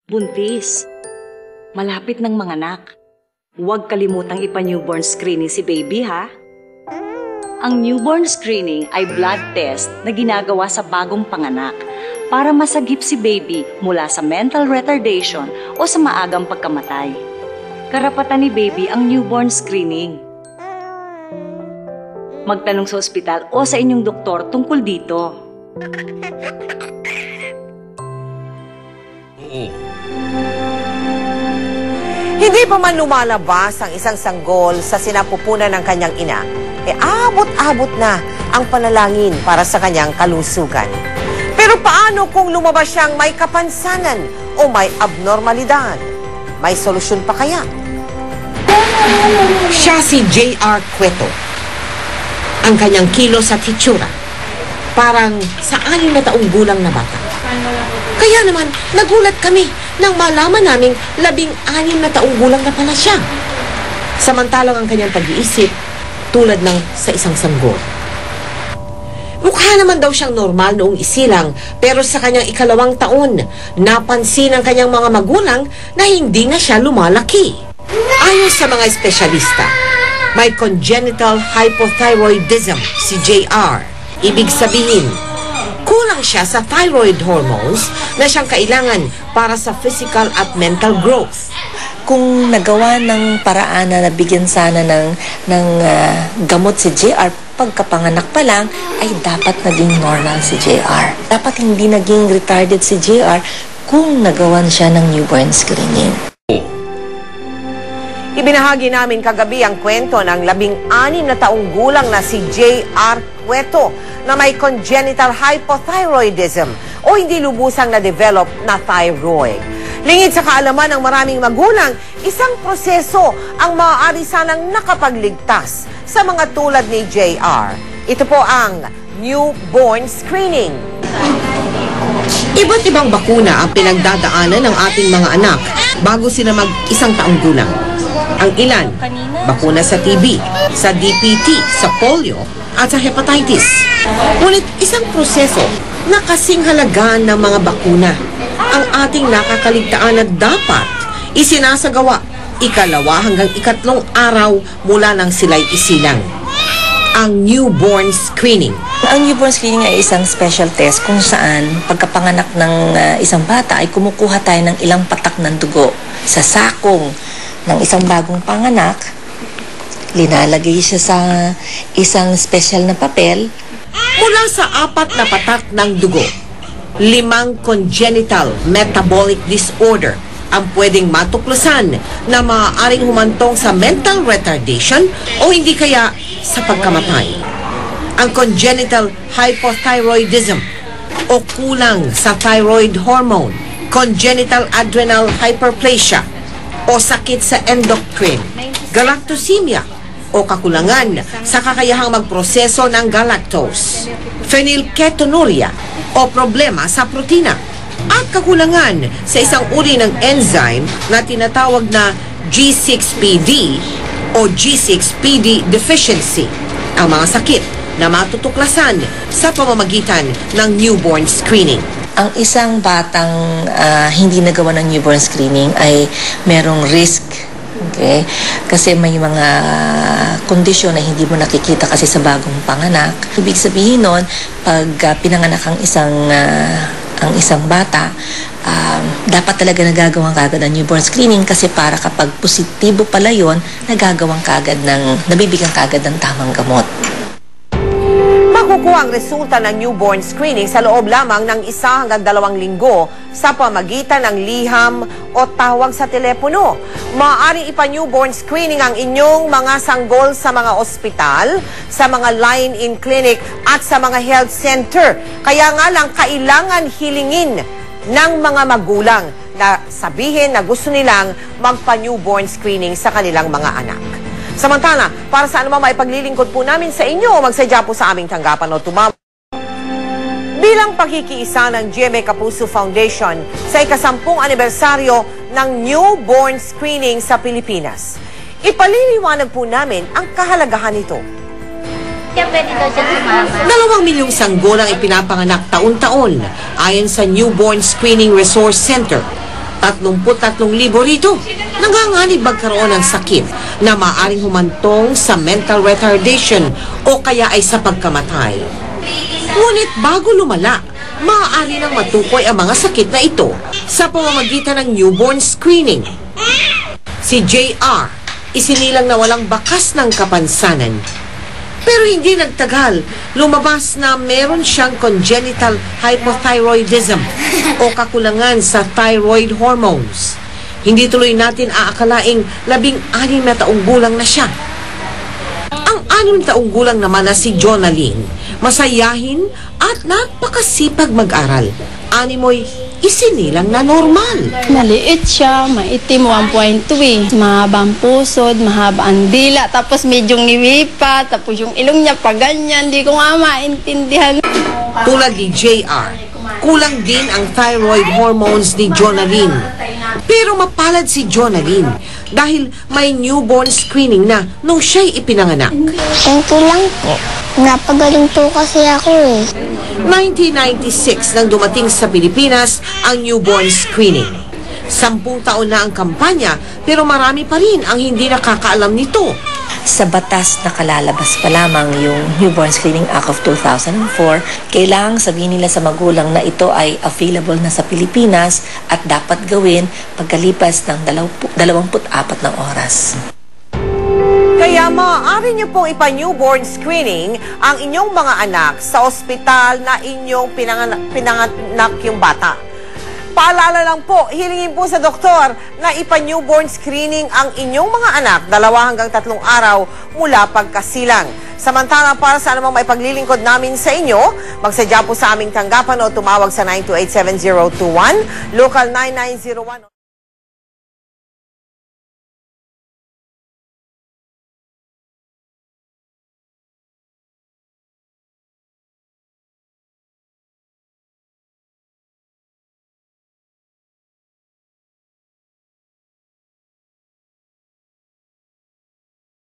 Buntis. Malapit ng manganak. Huwag kalimutang ipa-newborn screening si baby ha. Ang newborn screening ay blood test na ginagawa sa bagong panganak para masagip si baby mula sa mental retardation o sa maagang pagkamatay. Karapatan ni baby ang newborn screening. Magtanong sa ospital o sa inyong doktor tungkol dito. Hindi pa man lumalabas ang isang sanggol sa sinapupunan ng kanyang ina, abot-abot na ang panalangin para sa kanyang kalusugan. Pero paano kung lumabas siyang may kapansanan o may abnormalidad? May solusyon pa kaya? Siya si J.R. Cueto. Ang kanyang kilos at hitsura, parang sa 6 na taong gulang na bata. Kaya naman, nagulat kami nang malaman naming 16 na taong gulang na pala siya. Samantalang ang kanyang pag-iisip, tulad ng sa isang sanggol. Mukha naman daw siyang normal noong isilang, pero sa kanyang 2 taon, napansin ng kanyang mga magulang na hindi na siya lumalaki. Ayon sa mga espesyalista, may congenital hypothyroidism si JR. Ibig sabihin, kulang siya sa thyroid hormones na siyang kailangan para sa physical at mental growth. Kung nagawa ng paraan na nabigyan sana ng gamot si JR pagkapanganak pa lang, ay dapat naging normal si JR. Dapat hindi naging retarded si JR kung nagawan siya ng newborn screening. Ibinahagi namin kagabi ang kwento ng 16 na taong gulang na si J.R. Cueto na may congenital hypothyroidism o hindi lubusang na-develop na thyroid. Lingid sa kaalaman ng maraming magulang, isang proseso ang maaari sanang nakapagligtas sa mga tulad ni J.R. Ito po ang newborn screening. Iba't ibang bakuna ang pinagdadaanan ng ating mga anak bago sila mag-1 taong gulang. Ang ilan, bakuna sa TB, sa DPT, sa polio, at sa hepatitis. Ngunit isang proseso na kasing halaga ng mga bakuna ang ating nakakaligtaan na dapat isinasagawa 1 hanggang 3 araw mula nang sila'y isilang. Ang newborn screening. Ang newborn screening ay isang special test kung saan pagkapanganak ng isang bata ay kumukuha tayo ng ilang patak ng dugo sa sakong ng isang bagong panganak, linalagay siya sa isang special na papel. Mula sa 4 na patak ng dugo, 5 congenital metabolic disorder ang pwedeng matuklasan na maaaring humantong sa mental retardation o hindi kaya sa pagkamatay. Ang congenital hypothyroidism o kulang sa thyroid hormone, congenital adrenal hyperplasia o sakit sa endocrine, galactosemia o kakulangan sa kakayahang magproseso ng galactose, phenylketonuria o problema sa protina, at kakulangan sa isang uri ng enzyme na tinatawag na G6PD o G6PD deficiency, ang mga sakit na matutuklasan sa pamamagitan ng newborn screening. Ang isang batang hindi nagawa ng newborn screening ay merong risk. Okay? Kasi may mga kondisyon na hindi mo nakikita kasi sa bagong panganak. Ibig sabihin nun, pag pinanganak ang isang bata, dapat talaga nagagawang kagad ang newborn screening kasi para kapag positibo pala yun, nabibigyan kagad ng tamang gamot. Makukuha ang resulta ng newborn screening sa loob lamang ng 1 hanggang 2 linggo sa pamagitan ng liham o tawag sa telepono. Maaaring ipa-newborn screening ang inyong mga sanggol sa mga ospital, sa mga line-in clinic at sa mga health center. Kaya nga lang kailangan hilingin ng mga magulang na sabihin na gusto nilang magpa-newborn screening sa kanilang mga anak. Samantala, para sa anumang maipaglilingkod po namin sa inyo, magsadya po sa aming tanggapan o tumawag. Bilang pagkikiisa ng GMA Kapuso Foundation sa ika-10 anibersaryo ng newborn screening sa Pilipinas, ipaliliwanag po namin ang kahalagahan nito. Kaya pwede daw siya sumama. 2 milyong sanggol ang ipinapanganak taon-taon ayon sa Newborn Screening Resource Center. 33,000 rito nanganganib magkaroon ng sakit na maaaring humantong sa mental retardation o kaya ay sa pagkamatay. Ngunit bago lumala, maaari nang matukoy ang mga sakit na ito sa pamamagitan ng newborn screening. Si JR, isinilang na walang bakas ng kapansanan. Pero hindi nagtagal, lumabas na meron siyang congenital hypothyroidism o kakulangan sa thyroid hormones. Hindi tuloy natin aakalaing 16 na taong gulang na siya. Ang 6 taong gulang naman na si Jonalyn, masayahin at napakasipag mag-aral. Animoy isinilang na normal. Maliit siya, maitim, 1.2 eh. Mahabang pusod, mahaba ang dila, tapos medyong niwipa, tapos yung ilong niya pa ganyan, di ko nga maintindihan. Tulad ni JR, kulang din ang thyroid hormones ni Jonalyn. Pero mapalad si Jonalyn dahil may newborn screening na nung siya'y ipinanganak. Ganito lang po. Napagaling po kasi ako eh. 1996 nang dumating sa Pilipinas ang newborn screening. 10 taon na ang kampanya pero marami pa rin ang hindi nakakaalam nito. Sa batas na kalalabas pa lamang yung Newborn Screening Act of 2004, kailangang sabihin nila sa magulang na ito ay available na sa Pilipinas at dapat gawin pagkalipas ng 24 na oras. Kaya maaari niyo pong ipa-newborn screening ang inyong mga anak sa ospital na inyong pinanganak yung bata. Paalala lang po, hilingin po sa doktor na ipa-newborn screening ang inyong mga anak 2 hanggang 3 araw mula pagkasilang. Samantala, para sa anumang maipaglilingkod namin sa inyo, magsadya po sa aming tanggapan o tumawag sa 928-7021, local 9901.